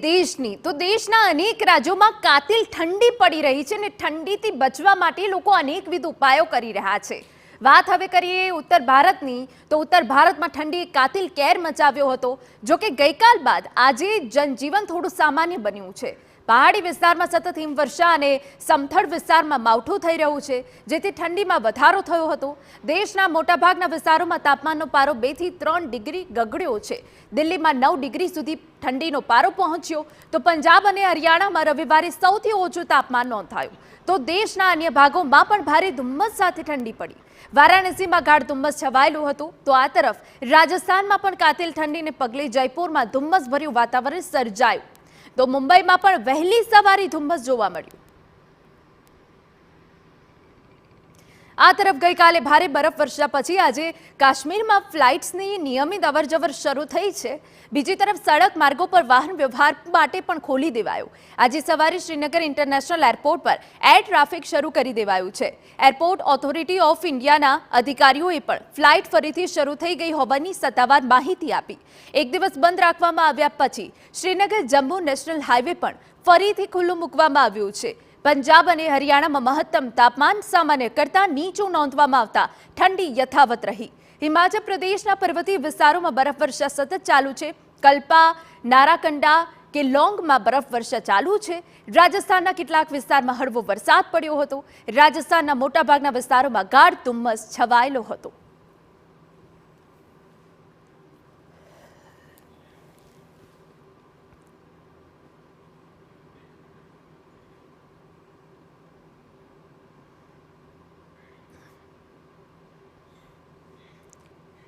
દેશની તો દેશના અનેક રાજ્યોમાં કાતિલ ઠંડી પડી રહી છે અને ઠંડીથી બચવા માટે લોકો અનેકવિધ ઉપાયો કરી રહ્યા છે। વાત હવે કરીએ ઉત્તર ભારતની તો ઉત્તર ભારતમાં ઠંડીએ કાતિલ કેર મચાવ્યો હતો। જો કે ગઈકાલ બાદ આજે જનજીવન થોડું સામાન્ય બન્યું છે। પહાડી વિસ્તારમાં સતત હિમવર્ષા અને સમથળ વિસ્તારમાં માવઠું થઈ રહ્યું છે, જેથી ઠંડીમાં વધારો થયો હતો। દેશના મોટાભાગના વિસ્તારોમાં તાપમાનનો પારો 2 થી 3 ડિગ્રી ગગડ્યો છે। દિલ્હીમાં 9 ડિગ્રી સુધી ઠંડીનો પારો પહોંચ્યો તો પંજાબ અને હરિયાણામાં રવિવારે સૌથી ઓછું તાપમાન નોંધાયું। તો દેશના અન્ય ભાગોમાં પણ ભારે ધુમ્મસ સાથે ઠંડી પડી। વારાણસીમાં ગાઢ ધુમ્મસ છવાયેલું હતું તો આ તરફ રાજસ્થાનમાં પણ કાતિલ ઠંડીને પગલે જયપુરમાં ધુમ્મસભર્યું વાતાવરણ સર્જાયું તો મુંબઈમાં પણ વહેલી સવારે ધુમ્મસ જોવા મળ્યું। આ તરફ ગઈકાલે ભારે બરફવર્ષા પછી આજે કાશ્મીરમાં ફ્લાઇટ્સની નિયમિત અવરજવર શરૂ થઈ છે। બીજી તરફ સડક માર્ગો પર વાહન વ્યવહાર માટે પણ ખોલી દેવાયો। આજે સવારે શ્રીનગર ઇન્ટરનેશનલ એરપોર્ટ પર એર ટ્રાફિક શરૂ કરી દેવાયું છે। એરપોર્ટ ઓથોરિટી ઓફ ઇન્ડિયાના અધિકારીઓએ પણ ફ્લાઇટ ફરીથી શરૂ થઈ ગઈ હોવાની સત્તાવાર માહિતી આપી। એક દિવસ બંધ રાખવામાં આવ્યા પછી શ્રીનગર જમ્મુ નેશનલ હાઈવે પણ ફરીથી ખુલ્લું મૂકવામાં આવ્યું છે। પંજાબ અને હરિયાણામાં મહત્તમ તાપમાન સામાન્ય કરતાં નીચું નોંધવામાં આવતા ઠંડી યથાવત રહી। હિમાચલ પ્રદેશના પર્વતીય વિસ્તારોમાં બરફવર્ષા સતત ચાલુ છે। કલ્પા, નારાકંડા, કેલોંગમાં બરફવર્ષા ચાલુ છે। રાજસ્થાનના કેટલાક વિસ્તારમાં હળવો વરસાદ પડ્યો હતો। રાજસ્થાનના મોટાભાગના વિસ્તારોમાં ગાઢ ધુમ્મસ છવાયેલો હતો।